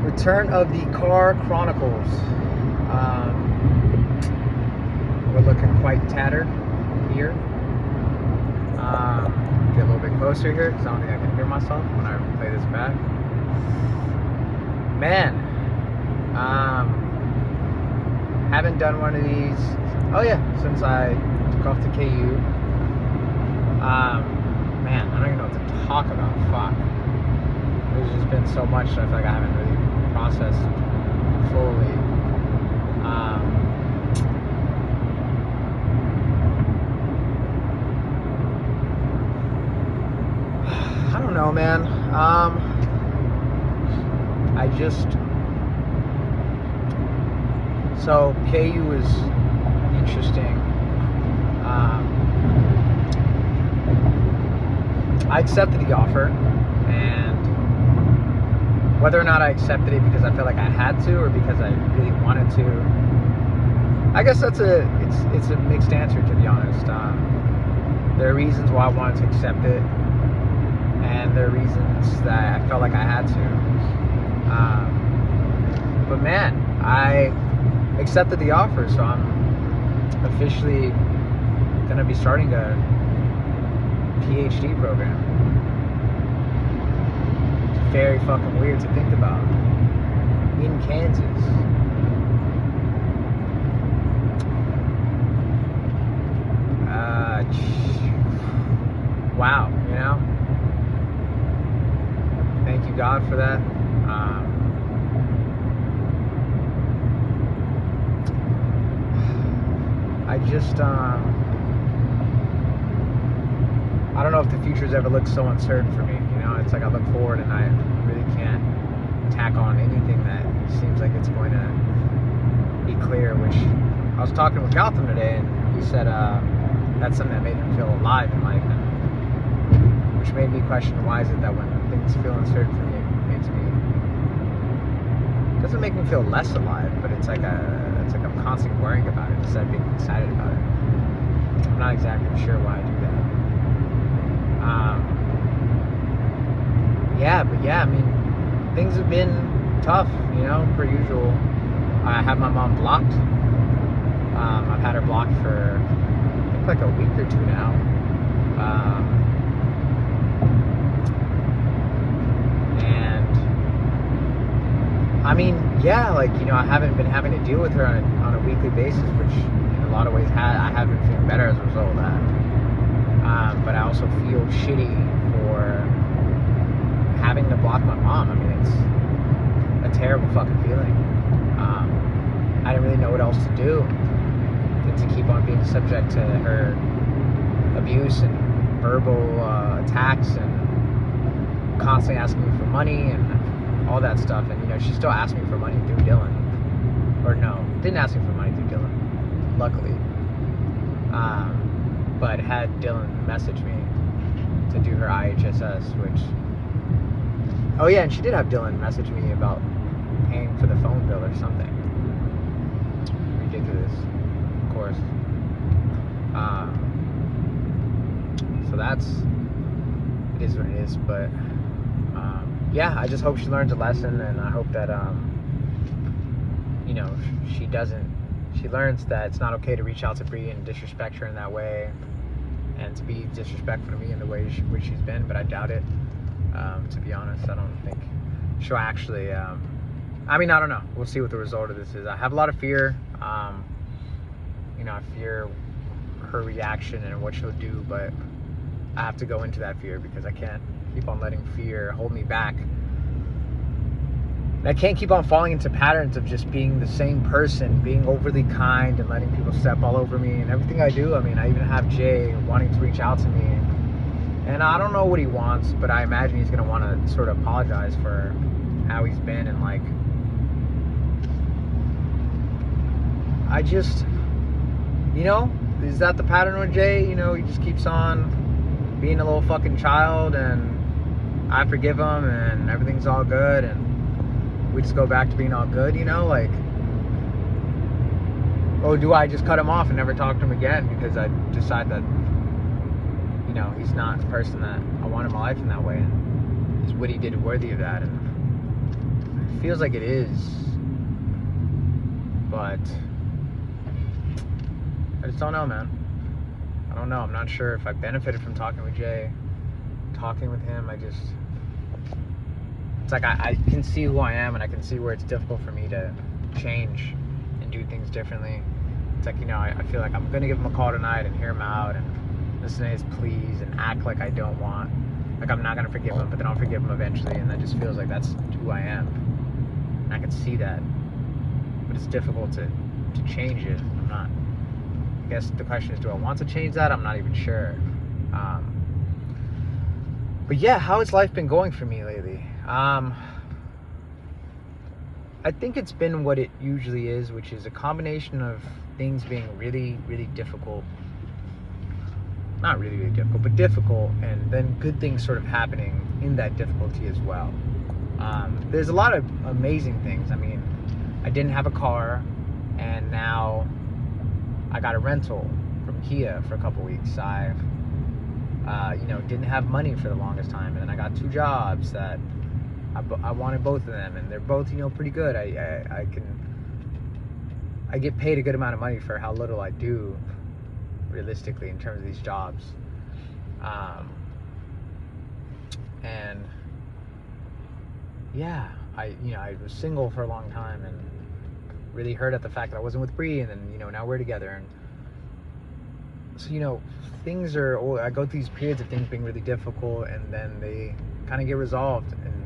Return of the Car Chronicles. We're looking quite tattered here. Get a little bit closer here because I don't think I can hear myself when I play this back. Man, haven't done one of these. Oh yeah, since I took off to KU. Man, I don't even know what to talk about. Fuck. There's just been so much that I feel like I haven't really processed fully. I don't know, man. I just... So, KU is interesting. I accepted the offer, and whether or not I accepted it because I felt like I had to or because I really wanted to, I guess it's a mixed answer, to be honest. There are reasons why I wanted to accept it, and there are reasons that I felt like I had to. But man, I accepted the offer, so I'm officially going to be starting a PhD program. It's very fucking weird to think about. In Kansas. Wow, you know? Thank you, God, for that. I just, I don't know if the future's ever looked so uncertain for me. You know, it's like I look forward and I really can't tack on anything that seems like it's going to be clear, which I was talking with Gotham today, and he said that's something that made him feel alive in life, and which made me question, why is it that when things feel uncertain for me, it doesn't make me feel less alive, but it's like I'm constantly worrying about it instead of being excited about it. I'm not exactly sure why I do that. I mean, things have been tough, you know, per usual. I have my mom blocked. I've had her blocked for, I think, like a week or two now. And I mean, yeah, like, you know, I haven't been having to deal with her on a weekly basis, which in a lot of ways I have been feeling better as a result of that. But I also feel shitty for having to block my mom. I mean, it's a terrible fucking feeling. I didn't really know what else to do than to keep on being subject to her abuse and verbal attacks and constantly asking me for money and all that stuff. And, you know, she still asked me for money through Dylan. Or no, didn't ask me for money through Dylan, luckily. But had Dylan message me to do her IHSS, which... Oh yeah, and she did have Dylan message me about paying for the phone bill or something. Ridiculous, of course. So it is what it is, but yeah, I just hope she learns a lesson, and I hope that you know, she learns that it's not okay to reach out to Bree and disrespect her in that way, and to be disrespectful to me in the way which she's been, but I doubt it. To be honest, I don't think she'll actually, I mean, I don't know. We'll see what the result of this is. I have a lot of fear. You know, I fear her reaction and what she'll do, but I have to go into that fear because I can't keep on letting fear hold me back. And I can't keep on falling into patterns of just being the same person, being overly kind and letting people step all over me and everything I do. I mean, I even have Jay wanting to reach out to me, and I don't know what he wants, but I imagine he's going to want to sort of apologize for how he's been, and like, I just, you know, is that the pattern with Jay? You know, he just keeps on being a little fucking child, and I forgive him, and everything's all good, and we just go back to being all good, you know, like, or do I just cut him off and never talk to him again because I decide that, you know, he's not the person that I want in my life in that way, and is what he did worthy of that? And It feels like it is, but I just don't know, man. I don't know. I'm not sure if I benefited from talking with Jay, talking with him. It's like I can see who I am, and I can see where it's difficult for me to change and do things differently. It's like, I feel like I'm gonna give him a call tonight and hear him out and listen to his pleas and act like I don't want, like I'm not gonna forgive him, but then I'll forgive him eventually, and that just feels like that's who I am. And I can see that, but it's difficult to change it. I'm not. I guess the question is, do I want to change that? I'm not even sure. But yeah, how has life been going for me lately? I think it's been what it usually is, which is a combination of things being really, really difficult. Not really, really difficult, but difficult, and then good things sort of happening in that difficulty as well. There's a lot of amazing things. I mean, I didn't have a car, and now I got a rental from Kia for a couple weeks. I've didn't have money for the longest time, and then I got 2 jobs that I wanted both of them, and they're both pretty good. I get paid a good amount of money for how little I do, realistically, in terms of these jobs. And yeah, I was single for a long time and really hurt at the fact that I wasn't with Bree, and then now we're together, and so things are. I go through these periods of things being really difficult, and then they kind of get resolved in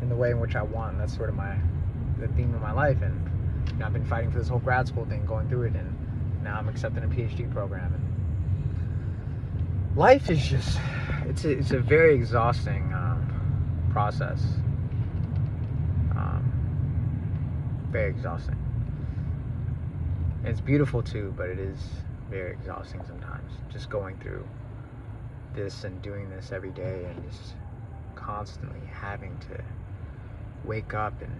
the way in which I want. And that's sort of the theme of my life, and I've been fighting for this whole grad school thing, going through it, and now I'm accepting a PhD program. And life is just it's a very exhausting process. Very exhausting. And it's beautiful too, but it is very exhausting sometimes, just going through this and doing this every day, and just constantly having to wake up and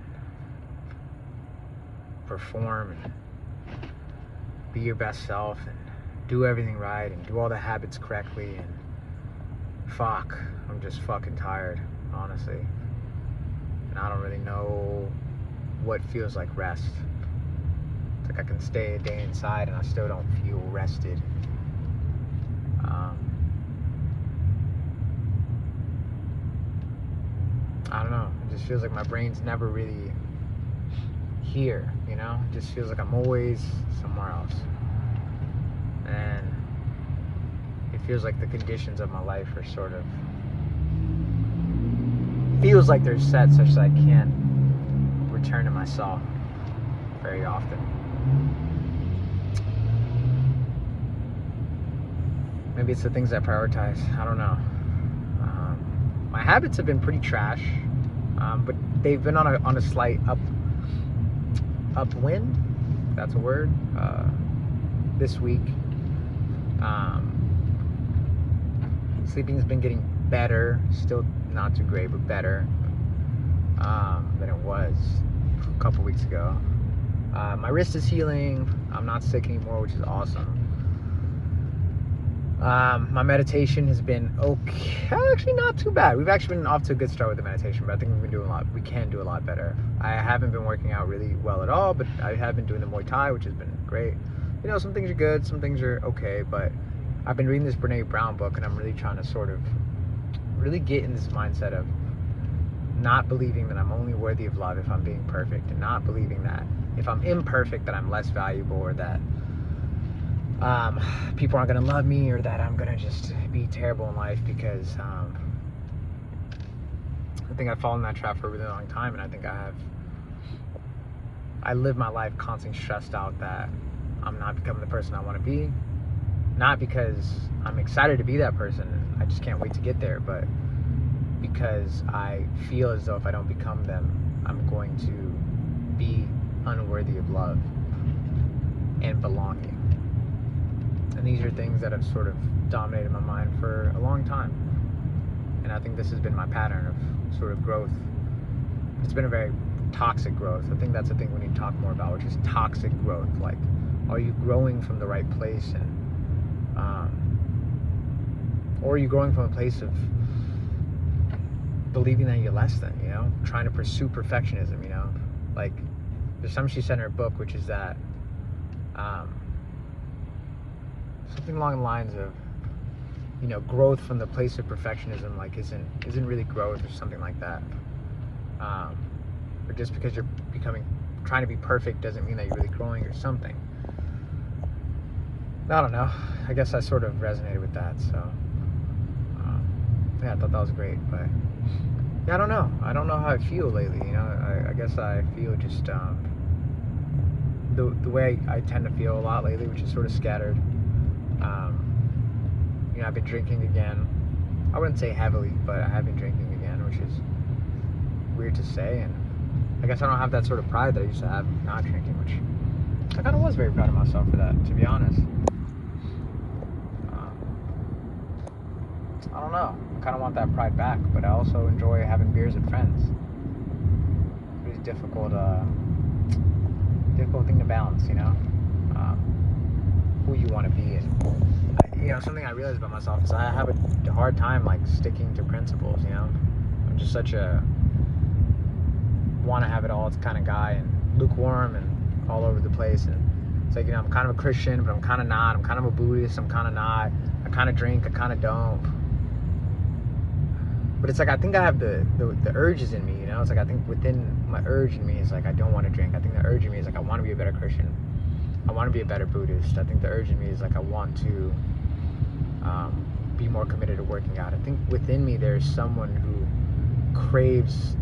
perform and be your best self and do everything right and do all the habits correctly. And fuck, I'm just fucking tired, honestly, and I don't really know what feels like rest. It's like I can stay a day inside and I still don't feel rested. I don't know. It just feels like my brain's never really here, It just feels like I'm always somewhere else. And it feels like the conditions of my life are sort of, feels like they're set such that I can't return to myself very often. Maybe it's the things I prioritize. I don't know. My habits have been pretty trash, but they've been on a slight upwind. That's a word. This week, sleeping's been getting better. Still not too great, but better than it was a couple weeks ago. My wrist is healing. I'm not sick anymore, which is awesome. My meditation has been okay. Actually, not too bad. We've actually been off to a good start with the meditation, but I think we can do a lot better. I haven't been working out really well at all, but I have been doing the Muay Thai, which has been great. Some things are good, some things are okay, but I've been reading this Brene Brown book, and I'm really trying to sort of really get in this mindset of not believing that I'm only worthy of love if I'm being perfect, and not believing that if I'm imperfect that I'm less valuable, or that people aren't going to love me, or that I'm going to just be terrible in life, because I think I've fallen in that trap for a really long time, and I think I live my life constantly stressed out that I'm not becoming the person I want to be, not because I'm excited to be that person, I just can't wait to get there, but because I feel as though if I don't become them, I'm going to be unworthy of love and belonging. And these are things that have sort of dominated my mind for a long time. And I think this has been my pattern of sort of growth. It's been a very toxic growth. I think that's the thing we need to talk more about, which is toxic growth. Like, are you growing from the right place? And or are you growing from a place of believing that you're less than, trying to pursue perfectionism, you know? Like, there's something she said in her book, which is that something along the lines of, you know, growth from the place of perfectionism, like, isn't really growth or something like that. Or just because you're trying to be perfect doesn't mean that you're really growing or something. I don't know. I guess I sort of resonated with that, so yeah, I thought that was great. But yeah, I don't know how I feel lately, you know. I guess I feel just the way I tend to feel a lot lately, which is sort of scattered. You know, I've been drinking again. I wouldn't say heavily, but I have been drinking again, which is weird to say, and I guess I don't have that sort of pride that I used to have not drinking, which I kind of was very proud of myself for that, to be honest. I don't know. I kind of want that pride back, but I also enjoy having beers with friends. It's really difficult thing to balance, you know. Who you want to be, and you know, something I realized about myself is I have a hard time like sticking to principles. You know, I'm just such a want to have it all kind of guy, and lukewarm and all over the place. And it's like, you know, I'm kind of a Christian, but I'm kind of not. I'm kind of a Buddhist. I'm kind of not. I kind of drink. I kind of don't. But it's like, I think I have the urges in me, you know? It's like, I think within my urge in me is like, I don't want to drink. I think the urge in me is like, I want to be a better Christian. I want to be a better Buddhist. I think the urge in me is like, I want to be more committed to working out. I think within me there's someone who craves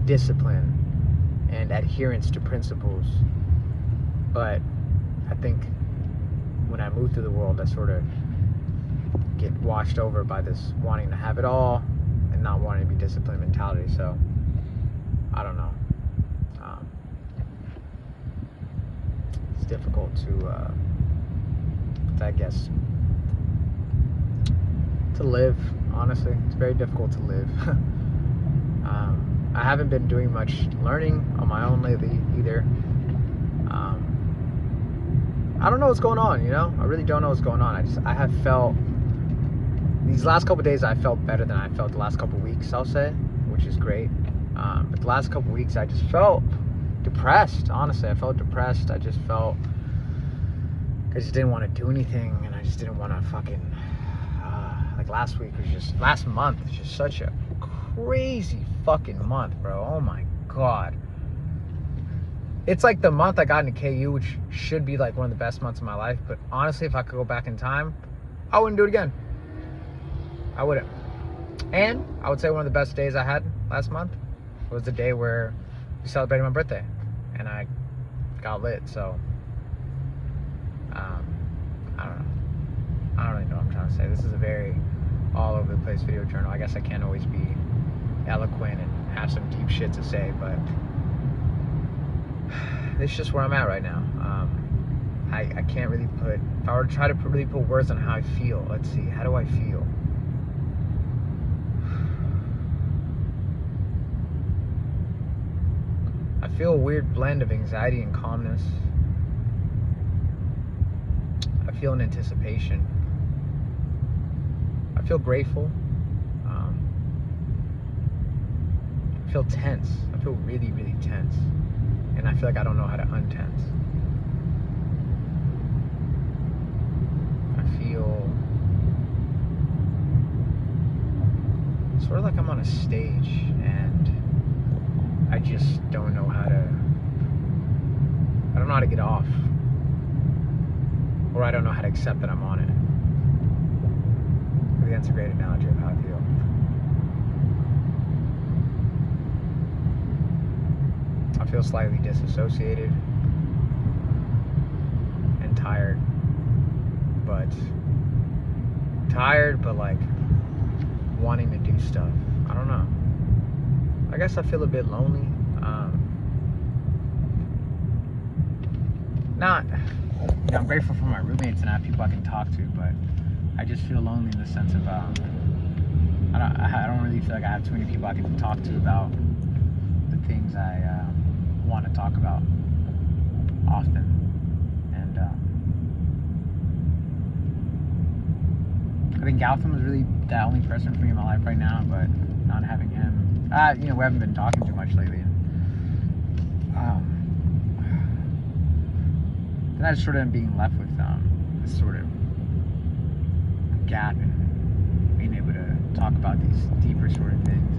discipline and adherence to principles. But I think when I move through the world, I sort of get washed over by this wanting to have it all and not wanting to be disciplined mentality. So I don't know. It's difficult to I guess to live. Honestly, it's very difficult to live. I haven't been doing much learning on my own lately either. I don't know what's going on, you know? I really don't know what's going on. I have felt these last couple of days, I felt better than I felt the last couple of weeks, I'll say, which is great. But the last couple of weeks, I just felt depressed. Honestly, I felt depressed. I just felt I just didn't want to do anything, and I just didn't want to fucking like last month was just such a crazy fucking month, bro. Oh my god. It's like the month I got into KU, which should be like one of the best months of my life, but honestly, if I could go back in time, I wouldn't do it again. I wouldn't. And I would say one of the best days I had last month was the day where we celebrated my birthday and I got lit. So I don't know. I don't really know what I'm trying to say. This is a very all over the place video journal. I guess I can't always be eloquent and have some deep shit to say, but it's just where I'm at right now. I can't really if I were to try to really put words on how I feel, let's see, how do I feel? I feel a weird blend of anxiety and calmness. I feel an anticipation. I feel grateful. I feel tense. I feel really, really tense. And I feel like I don't know how to untense. I feel sort of like I'm on a stage and I just don't know how to get off. Or I don't know how to accept that I'm on it. I think that's a great analogy of how I feel. I feel slightly disassociated and tired, but like wanting to do stuff. I don't know. I guess I feel a bit lonely. I'm grateful for my roommates and I have people I can talk to, but I just feel lonely in the sense of I don't really feel like I have too many people I can talk to about the things I want to talk about often. And I think Gautam is really the only person for me in my life right now, but not having him We haven't been talking too much lately. Then I just sort of am being left with this sort of gap in being able to talk about these deeper sort of things.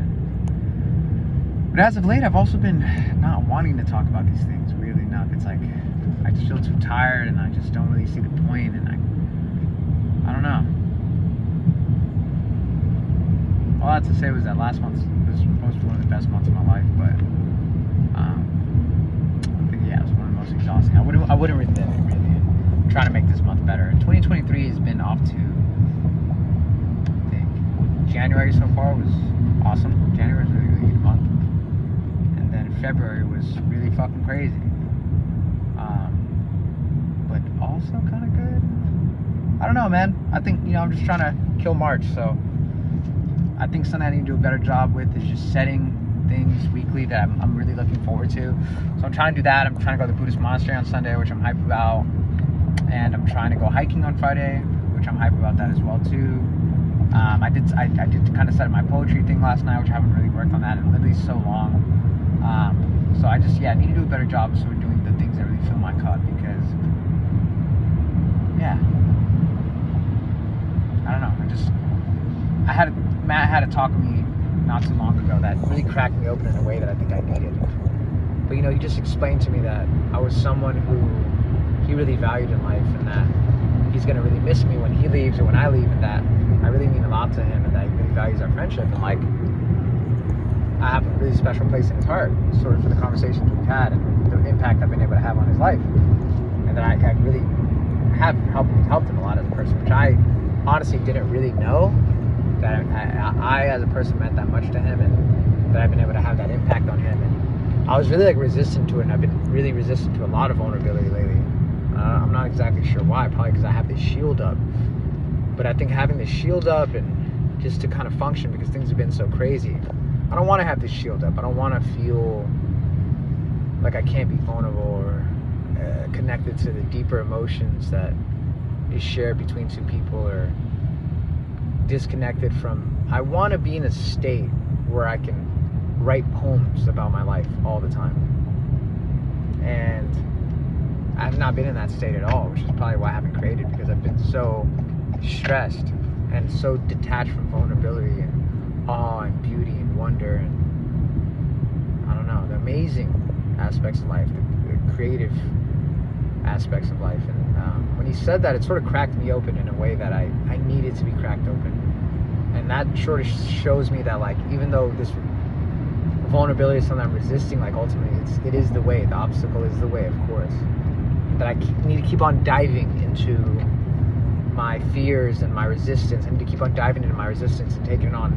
But as of late, I've also been not wanting to talk about these things weirdly enough. It's like I just feel too tired, and I just don't really see the point, and I don't know. All I had to say was that last month was supposed to be one of the best months of my life, but I think it was one of the most exhausting. I wouldn't relive it really, and try to make this month better. 2023 has been off to, I think, January so far was awesome. January was a really good month, and then February was really fucking crazy, but also kind of good. I don't know, man. I think I'm just trying to kill March, so. I think something I need to do a better job with is just setting things weekly that I'm really looking forward to. So I'm trying to do that. I'm trying to go to the Buddhist monastery on Sunday, which I'm hyped about. And I'm trying to go hiking on Friday, which I'm hyped about that as well too. I did kind of set my poetry thing last night, which I haven't really worked on that in literally so long. So I just need to do a better job of sort of doing the things that really fill my cup, because I don't know. Matt had a talk with me not too long ago that really cracked me open in a way that I think I needed. But he just explained to me that I was someone who he really valued in life, and that he's going to really miss me when he leaves or when I leave, and that I really mean a lot to him, and that he really values our friendship, and like I have a really special place in his heart, sort of for the conversations we've had and the impact I've been able to have on his life, and that I really have helped him a lot as a person, which I honestly didn't really know. That I as a person meant that much to him, and that I've been able to have that impact on him. And I was really resistant to it, and I've been really resistant to a lot of vulnerability lately. I'm not exactly sure why, probably because I have this shield up. But I think having this shield up and just to kind of function, because things have been so crazy, I don't want to have this shield up. I don't want to feel like I can't be vulnerable or connected to the deeper emotions that is shared between two people, or disconnected from. I want to be in a state where I can write poems about my life all the time, and I have not been in that state at all, which is probably why I haven't created, because I've been so stressed and so detached from vulnerability and awe and beauty and wonder and I don't know, the amazing aspects of life, the creative aspects of life. And when he said that, it sort of cracked me open in a way that I needed to be cracked open. And that sort of shows me that, like, even though this vulnerability is something I'm resisting, like, ultimately it is the way. The obstacle is the way, of course. That I need to keep on diving into my fears and my resistance. I need to keep on diving into my resistance and taking it on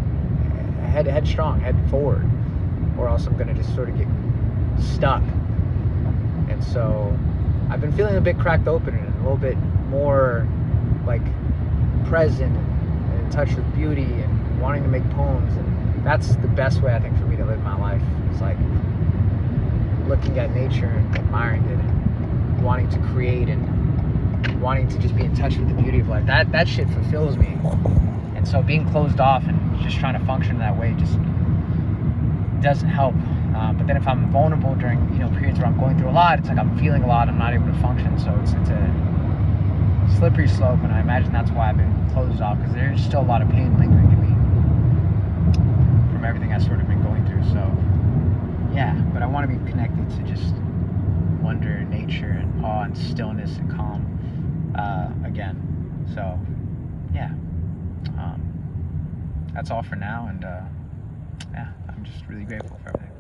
headstrong, head forward, or else I'm going to just sort of get stuck. And so I've been feeling a bit cracked open and a little bit more like present and in touch with beauty and wanting to make poems, and that's the best way I think for me to live my life. It's like looking at nature and admiring it and wanting to create and wanting to just be in touch with the beauty of life. That shit fulfills me. And so being closed off and just trying to function that way just doesn't help. But then if I'm vulnerable during periods where I'm going through a lot, it's like I'm feeling a lot, I'm not able to function. So it's a slippery slope, and I imagine that's why I've been closed off, because there's still a lot of pain lingering in me from everything I've sort of been going through. So but I want to be connected to just wonder and nature and awe and stillness and calm again. So that's all for now, and I'm just really grateful for everything.